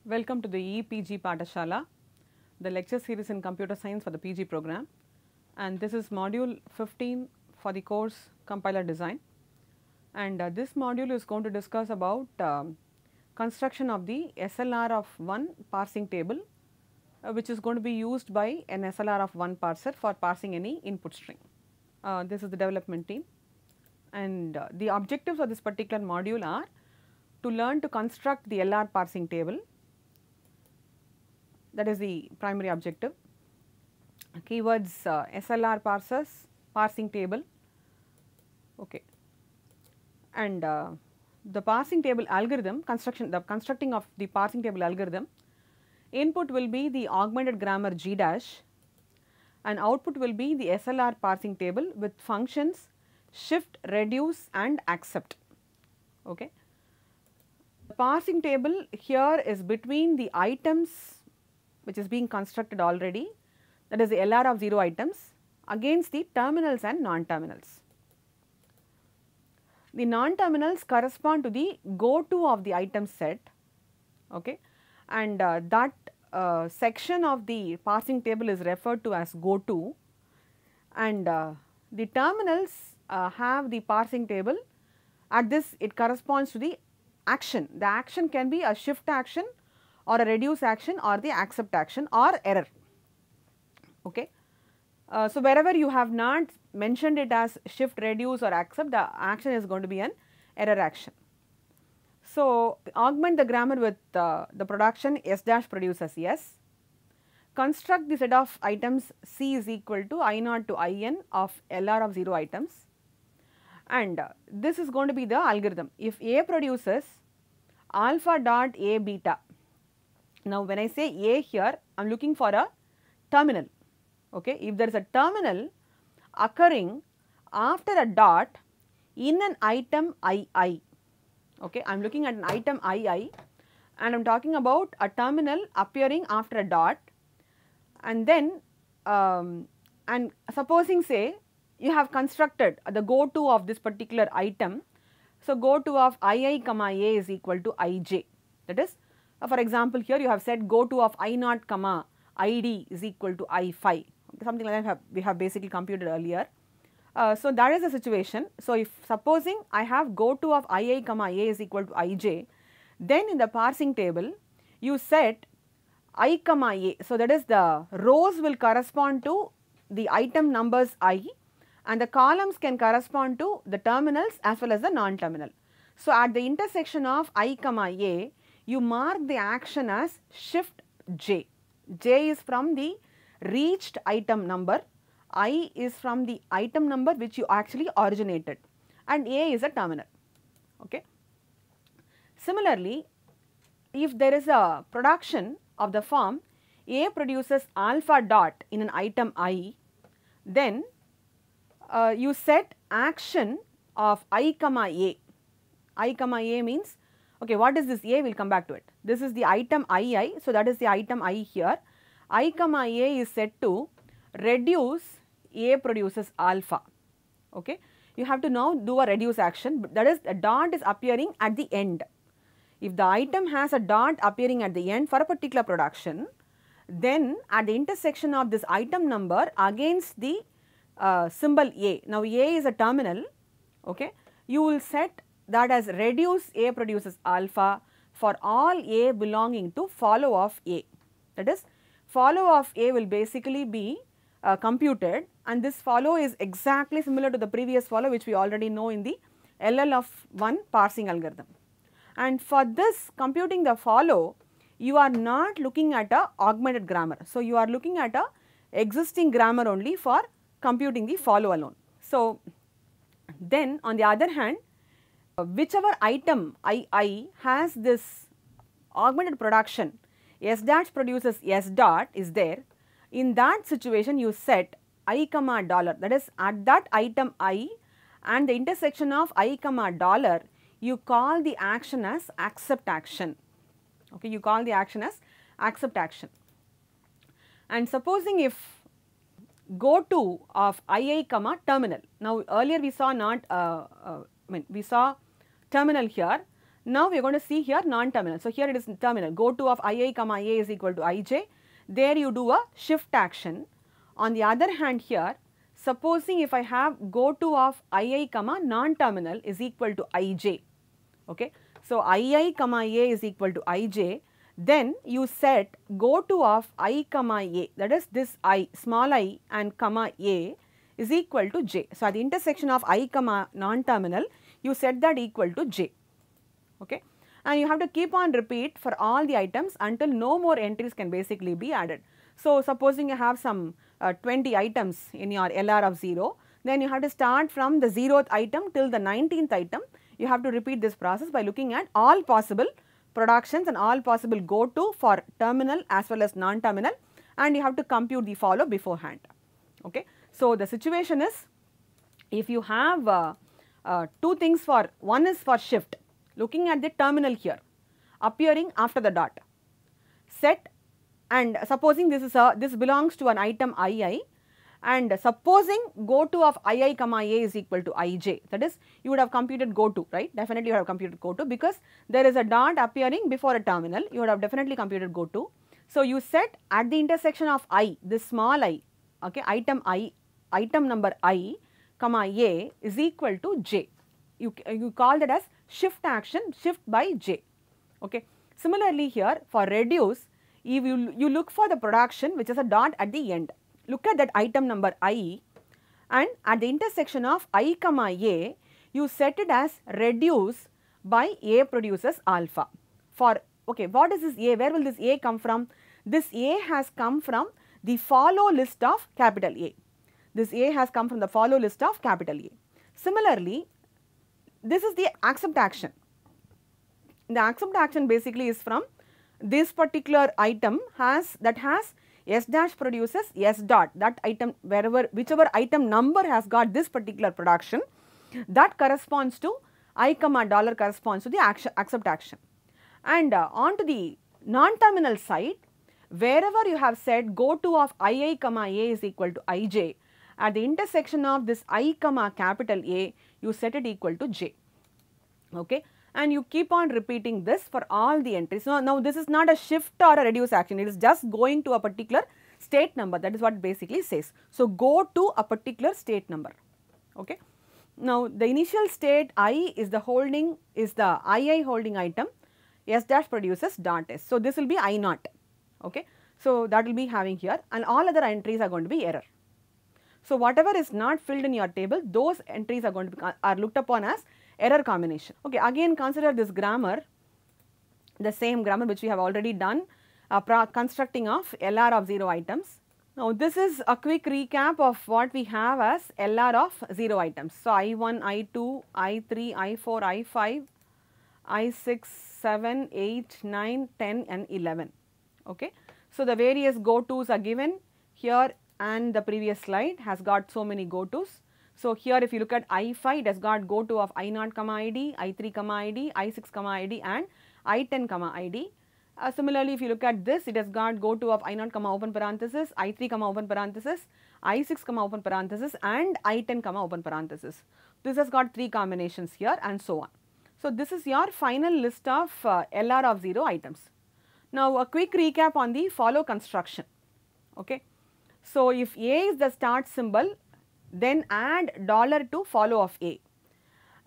Welcome to the EPG Pathashala, the lecture series in computer science for the PG program, and this is module 15 for the course compiler design, and this module is going to discuss about construction of the SLR of one parsing table which is going to be used by an SLR of one parser for parsing any input string. This is the development team, and the objectives of this particular module are to learn to construct the LR parsing table. That is the primary objective. Keywords SLR parsers, parsing table, okay. And the parsing table algorithm constructing of the parsing table algorithm, input will be the augmented grammar G dash and output will be the SLR parsing table with functions shift, reduce and accept, okay. The parsing table here is between the items which is being constructed already, that is the LR of 0 items against the terminals and non-terminals. The non-terminals correspond to the go-to of the item set, okay, and that section of the parsing table is referred to as go-to, and the terminals have the parsing table. At this it corresponds to the action. The action can be a shift action or a reduce action or the accept action or error, okay. So, wherever you have not mentioned it as shift, reduce or accept, the action is going to be an error action. So, augment the grammar with the production S dash produces S, construct the set of items C is equal to I naught to In of LR of 0 items, and this is going to be the algorithm. If A produces alpha dot A beta. Now, when I say A here, I am looking for a terminal, okay. If there is a terminal occurring after a dot in an item II, okay, I am looking at an item II and I am talking about a terminal appearing after a dot, and then and supposing say you have constructed the go to of this particular item. So, go to of II comma A is equal to Ij, that is for example, here you have said go to of I naught comma Id is equal to I phi, something like that we have basically computed earlier. So, that is the situation. So, if supposing I have go to of I comma A is equal to Ij, then in the parsing table you set I comma A. So, that is the rows will correspond to the item numbers I and the columns can correspond to the terminals as well as the non-terminal. So, at the intersection of I comma A, you mark the action as shift J. J is from the reached item number, I is from the item number which you actually originated, and A is a terminal, okay. Similarly, if there is a production of the form A produces alpha dot in an item I, then you set action of I comma A. I comma A means, okay, what is this A? We will come back to it. This is the item II, so that is the item I here. I comma A is set to reduce A produces alpha, okay. You have to now do a reduce action, that is a dot is appearing at the end. If the item has a dot appearing at the end for a particular production, then at the intersection of this item number against the symbol A, now A is a terminal, okay, you will set that as reduce A produces alpha for all A belonging to follow of A. That is, follow of A will basically be computed, and this follow is exactly similar to the previous follow which we already know in the LL of 1 parsing algorithm. And for this computing the follow, you are not looking at a augmented grammar. So, you are looking at a existing grammar only for computing the follow alone. So, then on the other hand, whichever item I has this augmented production S dash produces S dot is there, in that situation you set I comma dollar, that is at that item I and the intersection of I comma dollar, you call the action as accept action, okay, you call the action as accept action. And supposing if go to of II comma terminal, now earlier we saw not we saw terminal here, Now we are going to see here non-terminal. So here it is terminal, go to of Ii comma A is equal to Ij. There you do a shift action. On the other hand here, supposing if I have go to of Ii comma non-terminal is equal to Ij. Okay. So Ii comma A is equal to Ij. Then you set go to of I comma A, that is this I, small I and comma A is equal to J. So at the intersection of I comma non-terminal, you set that equal to J. Okay. And you have to keep on repeat for all the items until no more entries can basically be added. So supposing you have some 20 items in your LR of 0, then you have to start from the 0th item till the 19th item. You have to repeat this process by looking at all possible productions and all possible go to for terminal as well as non-terminal, and you have to compute the follow beforehand. Okay. So the situation is, if you have two things, for one is for shift, looking at the terminal here appearing after the dot, set, and supposing this belongs to an item II, and supposing go to of Ii comma A is equal to Ij, that is you would have computed go to, right? Definitely you have computed go to, because there is a dot appearing before a terminal, you would have definitely computed go to. So you set at the intersection of I, this small I, okay, item number I comma A is equal to J. You call that as shift action, shift by J. Okay. Similarly here for reduce, if you look for the production which is a dot at the end. Look at that item number I, and at the intersection of I comma A, you set it as reduce by A produces alpha. For, okay, what is this A? Where will this A come from? This A has come from the follow list of capital A. This A has come from the follow list of capital A. Similarly, this is the accept action. The accept action basically is from this particular item that has S dash produces S dot, that item, whichever item number has got this particular production, that corresponds to I comma dollar corresponds to the accept action. And on to the non-terminal side, wherever you have said go to of Ii comma A is equal to Ij, at the intersection of this I comma capital A, you set it equal to J. Okay. And you keep on repeating this for all the entries. So now this is not a shift or a reduce action, it is just going to a particular state number, that is what it basically says. So go to a particular state number. Okay. Now the initial state I is the II holding item, S dash produces dot S. So this will be I naught. Okay. So that will be having here, and all other entries are going to be error. So whatever is not filled in your table, those entries are going to be looked upon as error combination. Okay, again consider this grammar, the same grammar which we have already done, constructing of LR of 0 items. Now this is a quick recap of what we have as LR of 0 items. So I1, I2, I3, I4, I5, I6, 7, 8, 9, 10 and 11. Okay. So the various go-tos are given here, and the previous slide has got so many go-tos. So here if you look at I5, it has got go to of I0 comma ID, I3 comma ID, I6 comma ID and I10 comma ID. Similarly, if you look at this, it has got go to of I0 comma open parenthesis, I3 comma open parenthesis, I6 comma open parenthesis and I10 comma open parenthesis. This has got 3 combinations here and so on. So this is your final list of LR of 0 items. Now a quick recap on the follow construction. Okay. So if A is the start symbol, then add dollar to follow of A,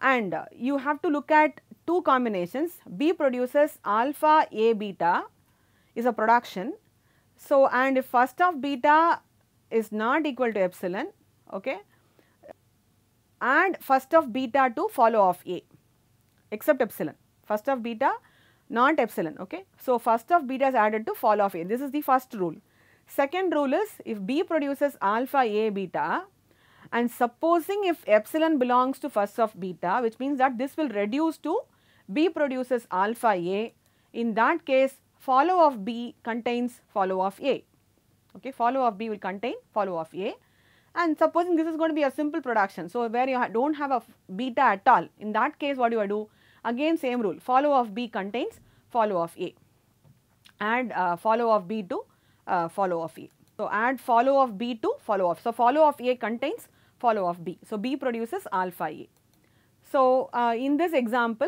and you have to look at 2 combinations. B produces alpha A beta is a production. So and if first of beta is not equal to epsilon, okay, add first of beta to follow of A except epsilon, first of beta not epsilon. Okay. So first of beta is added to follow of A, this is the first rule. Second rule is, if B produces alpha A beta, and supposing if epsilon belongs to first of beta, which means that this will reduce to B produces alpha A, in that case follow of B contains follow of A. Okay, follow of B will contain follow of A, and supposing this is going to be a simple production, so where you do not have a beta at all, in that case what do I do? Again same rule, follow of B contains follow of A, add follow of B to follow of A. So add follow of B to follow of, so follow of A contains follow of B. So B produces alpha A. So in this example,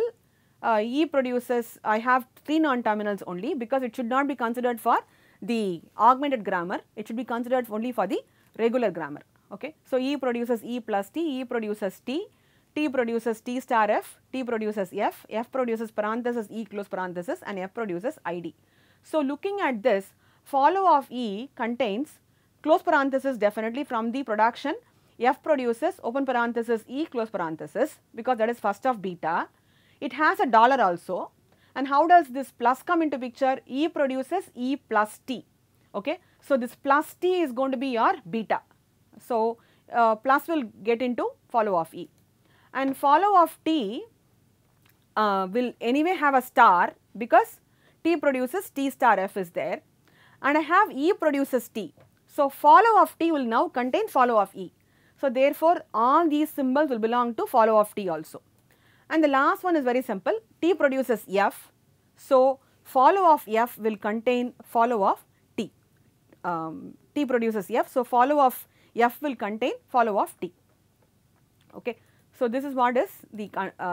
E produces, I have 3 non-terminals only because it should not be considered for the augmented grammar, it should be considered only for the regular grammar. Okay. So, E produces E plus T, E produces T, T produces T star F, T produces F, F produces parenthesis E close parenthesis and F produces ID. So, looking at this, follow of E contains close parenthesis definitely from the production, F produces open parenthesis E close parenthesis because that is first of beta. It has a dollar also, and how does this plus come into picture? E produces E plus T. Okay. So, this plus T is going to be your beta. So, plus will get into follow of E, and follow of T will anyway have a star because T produces T star F is there, and I have E produces T. So, follow of T will now contain follow of E. So, therefore, all these symbols will belong to follow of T also. And the last one is very simple, T produces F. So, follow of F will contain follow of T. T produces F. So, follow of F will contain follow of T. Okay. So, this is what is the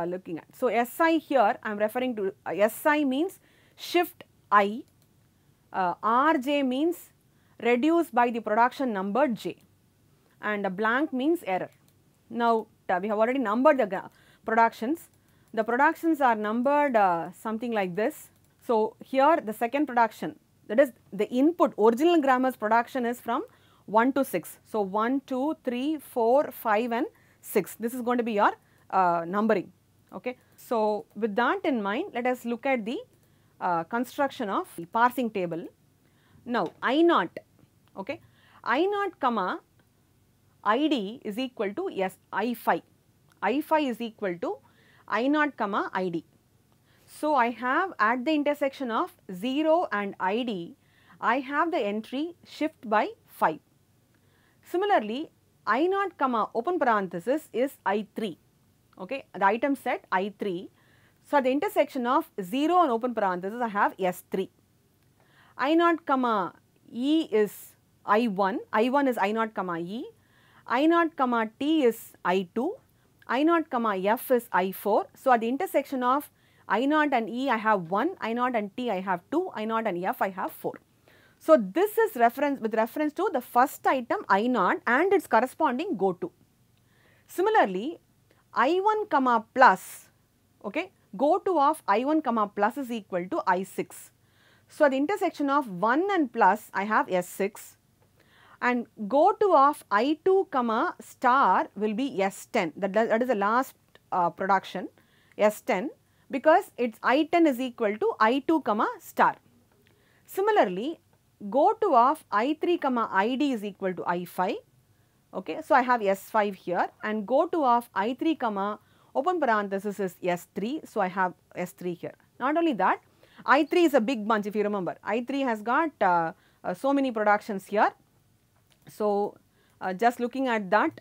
looking at. So, SI here I am referring to SI means shift I, RJ means reduced by the production number J, and a blank means error. Now, we have already numbered the productions. The productions are numbered something like this. So, here the second production, that is the input original grammar's production is from 1 to 6. So, 1, 2, 3, 4, 5 and 6. This is going to be your numbering. Okay. So, with that in mind, let us look at the construction of the parsing table. Now, I naught, okay, I naught comma ID is equal to I phi. I phi is equal to I naught comma ID. So, I have at the intersection of 0 and ID, I have the entry shift by 5. Similarly, I naught comma open parenthesis is I3, okay, the item set I3. So, at the intersection of 0 and open parenthesis, I have S3. I naught comma E is I1, I1 is I naught comma E, I naught comma T is I2, I naught comma F is I4. So, at the intersection of I naught and E I have 1, I naught and T I have 2, I naught and F I have 4. So, this is with reference to the first item I naught and its corresponding go to. Similarly, I1 comma plus, okay, go to of I1 comma plus is equal to I6. So, at the intersection of 1 and plus I have S6, and go to of I2 comma star will be S10, that is the last production S10, because its I10 is equal to I2 comma star. Similarly, go to of I3 comma ID is equal to I5, okay. So, I have S5 here, and go to of I3 comma open parenthesis is S3, so I have S3 here. Not only that, I3 is a big bunch if you remember, I3 has got so many productions here. So, just looking at that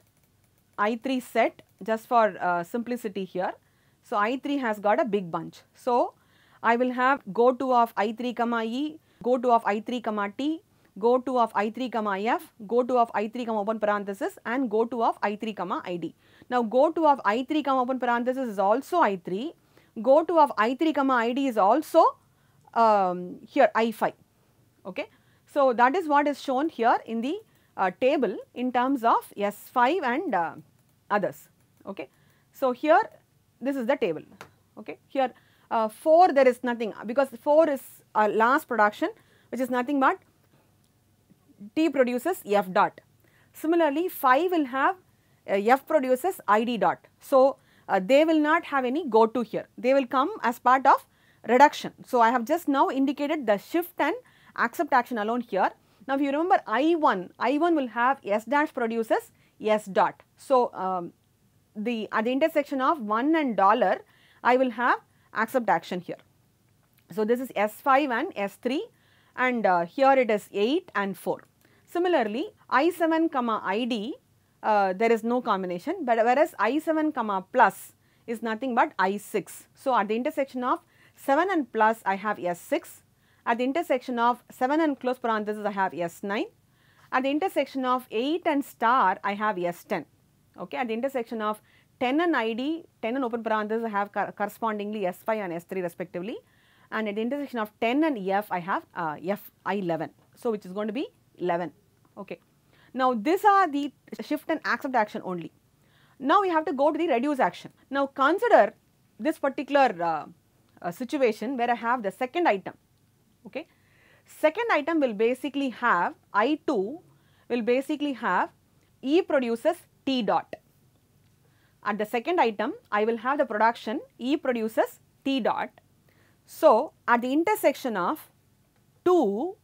I3 set just for simplicity here. So, I3 has got a big bunch. So, I will have go to of I3 comma E, go to of I3 comma T, go to of I3 comma F, go to of I3 comma open parenthesis and go to of I3 comma ID. Now, go to of I3 comma open parenthesis is also I3, go to of I3 comma ID is also here I5, okay. So, that is what is shown here in the table in terms of S5 and others, okay. So, here this is the table, okay. Here 4 there is nothing because 4 is last production which is nothing but T produces F dot. Similarly, 5 will have F produces ID dot. So, they will not have any go to here, they will come as part of reduction. So, I have just now indicated the shift and accept action alone here. Now, if you remember I1 will have S dash produces S dot. So, at the intersection of 1 and dollar, I will have accept action here. So, this is S5 and S3 and here it is 8 and 4. Similarly, I7 comma ID there is no combination, but whereas I7 comma plus is nothing but I6. So, at the intersection of 7 and plus I have S6, at the intersection of 7 and close parenthesis I have S9, at the intersection of 8 and star I have S10, okay. At the intersection of 10 and ID, 10 and open parenthesis I have correspondingly S5 and S3 respectively, and at the intersection of 10 and F I have I11. So, which is going to be 11. Okay. Now, these are the shift and accept action only. Now, we have to go to the reduce action. Now, consider this particular situation where I have the second item. Okay. Second item will basically have I2 will basically have E produces T dot. At the second item, I will have the production E produces T dot. So, at the intersection of 2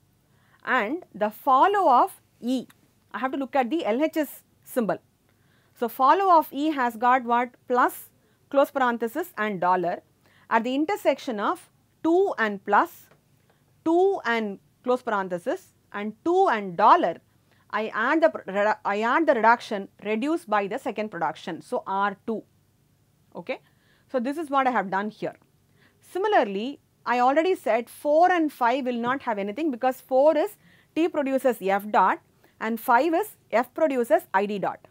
and the follow of E, I have to look at the LHS symbol. So, follow of E has got what? Plus, close parenthesis and dollar. At the intersection of 2 and plus, 2 and close parenthesis and 2 and dollar, I add the reduction reduced by the second production. So, R2. Okay. So, this is what I have done here. Similarly, I already said 4 and 5 will not have anything because 4 is T produces F dot and 5 is F produces ID dot.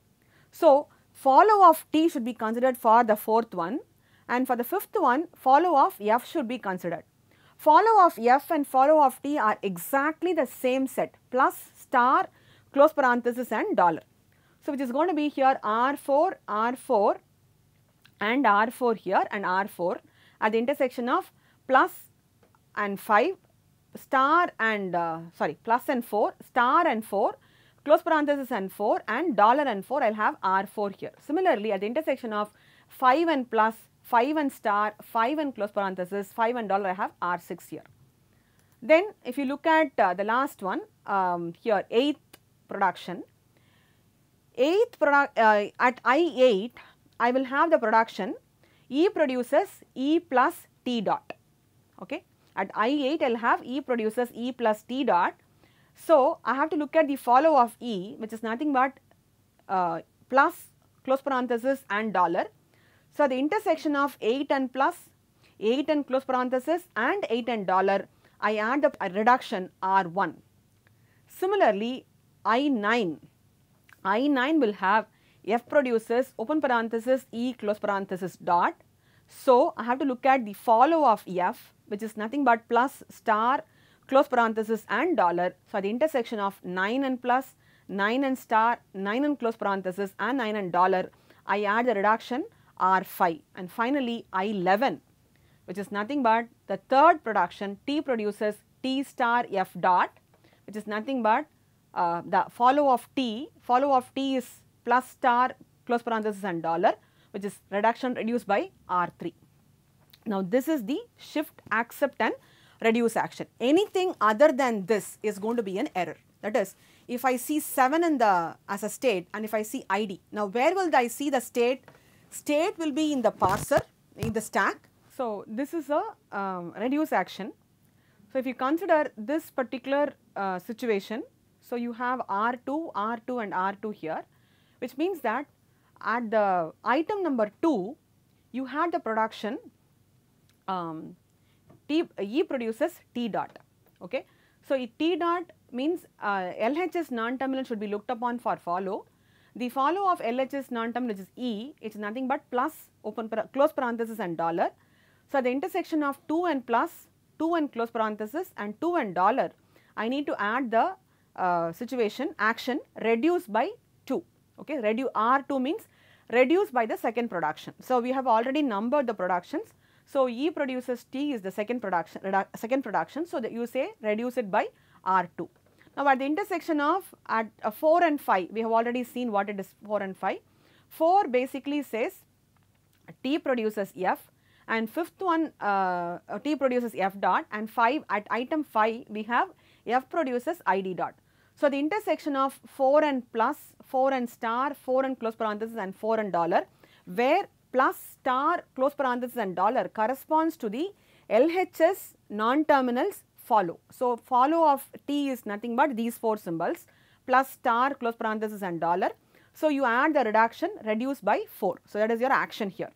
So, follow of T should be considered for the fourth one, and for the fifth one follow of F should be considered. Follow of F and follow of T are exactly the same set, plus, star, close parenthesis and dollar. So, which is going to be here R4, R4 and R4 here and R4 at the intersection of plus and 5, star and plus and 4, star and 4, close parenthesis and 4 and dollar and 4, I will have R4 here. Similarly, at the intersection of 5 and plus, 5 and star, 5 and close parenthesis, 5 and dollar, I have R6 here. Then, if you look at the last one here, 8th production. 8th product at I8, I will have the production E produces E plus T dot. Okay. At I8, I will have E produces E plus T dot. So, I have to look at the follow of E, which is nothing but plus, close parenthesis and dollar. So, the intersection of 8 and plus, 8 and close parenthesis and 8 and dollar, I add the reduction R1. Similarly, I9 will have F produces open parenthesis E close parenthesis dot. So, I have to look at the follow of F, which is nothing but plus, star, close parenthesis and dollar. So, at the intersection of 9 and plus, 9 and star, 9 and close parenthesis and 9 and dollar, I add the reduction R5. And finally, I11, which is nothing but the third production T produces T star F dot, which is nothing but the follow of T is plus, star, close parenthesis and dollar, which is reduction reduced by R3. Now, this is the shift, accept and reduce action. Anything other than this is going to be an error. That is, if I see 7 in the as a state and if I see ID. Now, where will I see the state? State will be in the parser, in the stack. So, this is a reduce action. So, if you consider this particular situation, so you have R2, R2 and R2 here, which means that at the item number 2, you had the production E produces T dot. Okay. So, T dot means LHS non-terminal should be looked upon for follow. The follow of LHS non-terminal, which is E, it is nothing but plus, close parenthesis and dollar. So, at the intersection of 2 and plus, 2 and close parenthesis and 2 and dollar, I need to add the situation action reduce by 2. Okay. R2 means reduce by the second production. So, we have already numbered the productions. So, E produces T is the second production. So, that you say reduce it by R2. Now, at the intersection of at 4 and 5, we have already seen what it is 4 and 5. 4 basically says T produces F and fifth one T produces F dot, and 5 at item 5 we have F produces ID dot. So, the intersection of 4 and plus, 4 and star, 4 and close parenthesis and 4 and dollar, where plus, star, close parenthesis and dollar corresponds to the LHS non-terminals follow. So, follow of T is nothing but these 4 symbols plus, star, close parenthesis and dollar. So, you add the reduction reduced by 4. So, that is your action here.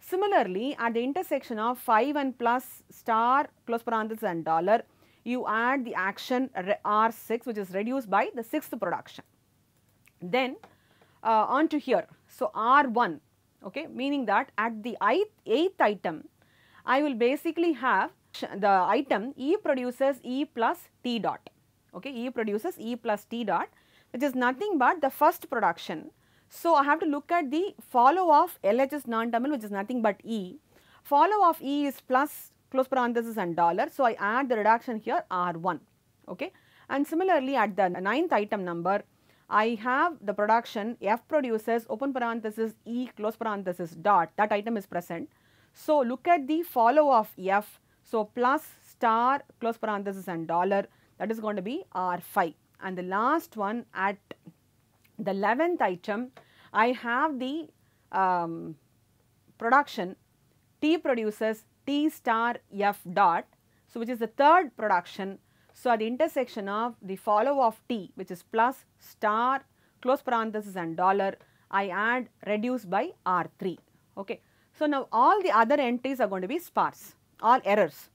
Similarly, at the intersection of 5 and plus, star, close parenthesis and dollar, you add the action R6, which is reduced by the 6th production. Then on to here. So, R1, okay, meaning that at the 8th item, I will basically have the item E produces E plus T dot, okay, E produces E plus T dot, which is nothing but the first production. So, I have to look at the follow of LHS non-terminal, which is nothing but E. Follow of E is plus close parenthesis and dollar. So, I add the reduction here R1, okay. And similarly, at the 9th item number, I have the production F produces open parenthesis E close parenthesis dot, that item is present. So, look at the follow of F. So, plus star close parenthesis and dollar, that is going to be R5. And the last one at the 11th item, I have the production T produces T star F dot, so which is the third production. So, at the intersection of the follow of T, which is plus star close parenthesis and dollar, I add reduce by R3, okay. So, now all the other entries are going to be sparse, all errors.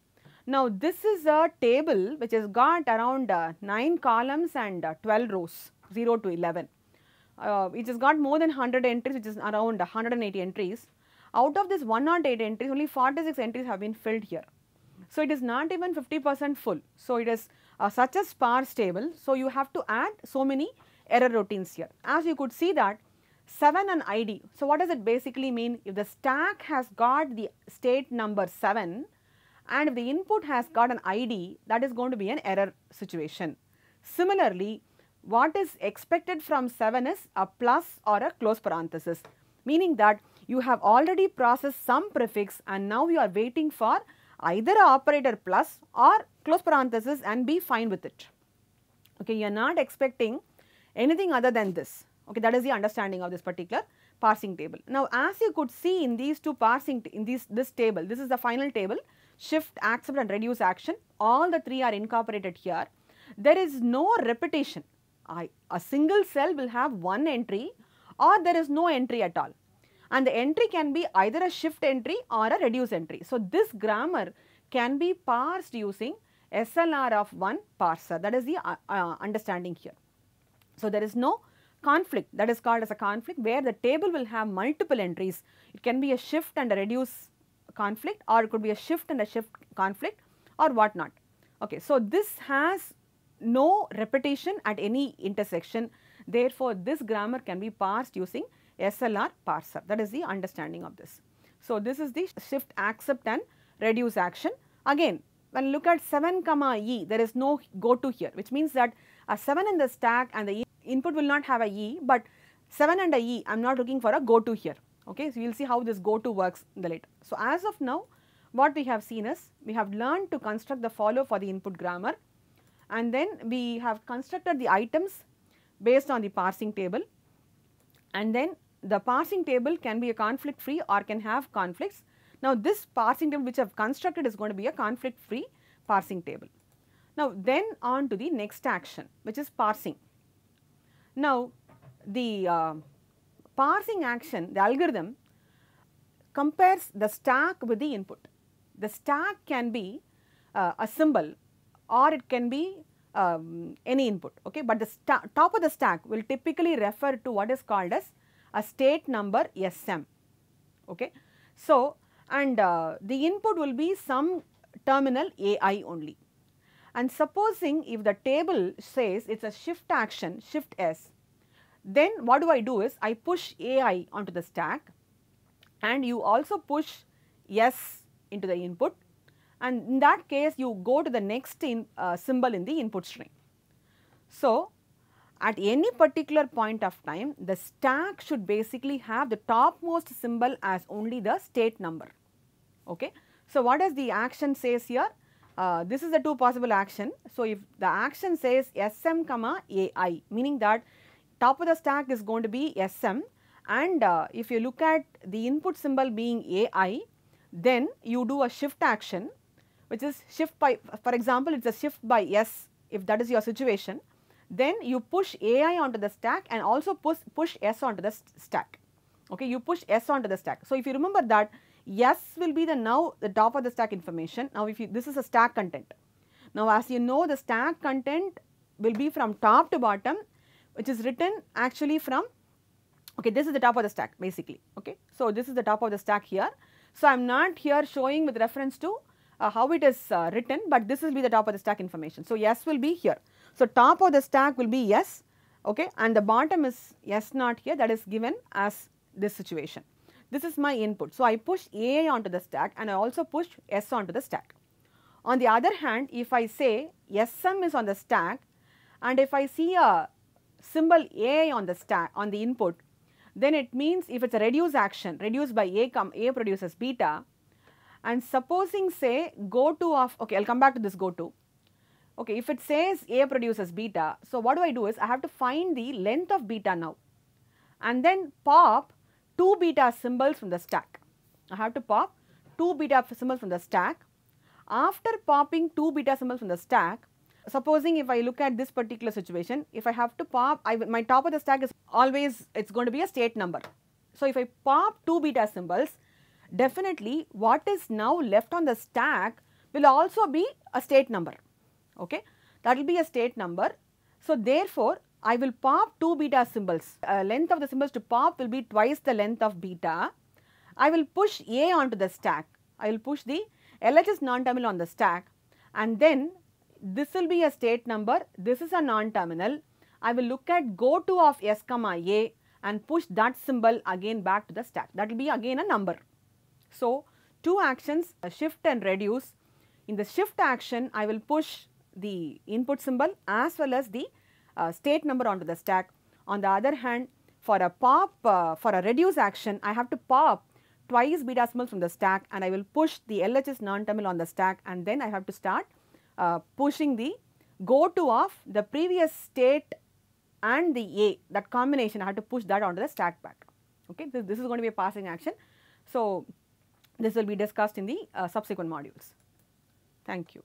Now, this is a table which has got around 9 columns and 12 rows, 0 to 11. It has got more than 100 entries, which is around 180 entries. Out of this 108 entries, only 46 entries have been filled here. So, it is not even 50% full. So, it is such a sparse table. So, you have to add so many error routines here. As you could see that 7 and ID. So, what does it basically mean? If the stack has got the state number 7 and if the input has got an ID, that is going to be an error situation. Similarly, what is expected from 7 is a plus or a close parenthesis, meaning that you have already processed some prefix and now you are waiting for either a operator plus or close parenthesis and be fine with it. Okay, you are not expecting anything other than this. Okay, that is the understanding of this particular parsing table. Now, as you could see in these two parsing, in this table, this is the final table, shift, accept and reduce action, all the three are incorporated here. There is no repetition. A single cell will have one entry or there is no entry at all. And the entry can be either a shift entry or a reduce entry. So, this grammar can be parsed using SLR of one parser. That is the understanding here. So, there is no conflict, that is called as a conflict, where the table will have multiple entries. It can be a shift and a reduce conflict, or it could be a shift and a shift conflict or what not. Okay, so, this has no repetition at any intersection. Therefore, this grammar can be parsed using SLR parser. That is the understanding of this. So, this is the shift, accept and reduce action. Again, when you look at 7 comma E, there is no go to here, which means that a 7 in the stack and the input will not have a E, but 7 and a E, I am not looking for a go to here. Okay, so, you will see how this go to works in the later. So, as of now, what we have seen is, we have learned to construct the follow for the input grammar, and then we have constructed the items based on the parsing table, and then the parsing table can be a conflict free or can have conflicts. Now, this parsing table which I have constructed is going to be a conflict free parsing table. Now, then on to the next action, which is parsing. Now, the parsing action, the algorithm compares the stack with the input. The stack can be a symbol or it can be any input, okay, but the top of the stack will typically refer to what is called as a state number SM, okay. So, and the input will be some terminal AI only, and supposing if the table says it is a shift action, shift S, then what do I do is I push AI onto the stack and you also push S into the input, and in that case you go to the next symbol in the input string. So, at any particular point of time, the stack should basically have the topmost symbol as only the state number, okay. So, what does the action says here? This is the two possible action. So, if the action says SM comma AI, meaning that top of the stack is going to be SM, and if you look at the input symbol being AI, then you do a shift action, which is shift by, for example, it is a shift by S if that is your situation. Then you push AI onto the stack and also push S onto the stack, okay, you push S onto the stack. So, if you remember that S will be now the top of the stack information. Now, if you, this is a stack content. Now, as you know, the stack content will be from top to bottom, which is written actually from Okay, this is the top of the stack basically. Okay, so this is the top of the stack here. So I am not here showing with reference to how it is written, but this will be the top of the stack information. So S will be here. So top of the stack will be S, okay, and the bottom is S naught here, that is given as this situation. This is my input. So I push A onto the stack and I also push S onto the stack. On the other hand, if I say SM is on the stack and if I see a symbol A on the stack on the input, then it means if it is a reduce action, reduce by A produces beta, and supposing say go to of, okay, I will come back to this go to. Okay, if it says A produces beta, so what do I do is I have to find the length of beta now and then pop 2 beta symbols from the stack. I have to pop 2 beta symbols from the stack. After popping 2 beta symbols from the stack, supposing if I look at this particular situation, if I have to pop, my top of the stack is always, it's going to be a state number. So if I pop 2 beta symbols, definitely what is now left on the stack will also be a state number. Okay, that will be a state number. So therefore, I will pop 2 beta symbols. Length of the symbols to pop will be twice the length of beta. I will push A onto the stack. I will push the LHS non-terminal on the stack, and then this will be a state number. This is a non-terminal. I will look at go to of S comma A and push that symbol again back to the stack. That will be again a number. So two actions, shift and reduce. In the shift action, I will push the input symbol as well as the state number onto the stack. On the other hand, for a pop, for a reduce action, I have to pop twice beta symbols from the stack and I will push the LHS non-terminal on the stack, and then I have to start pushing the go to of the previous state and the A, that combination I have to push that onto the stack back. Okay, this is going to be a passing action. So this will be discussed in the subsequent modules. Thank you.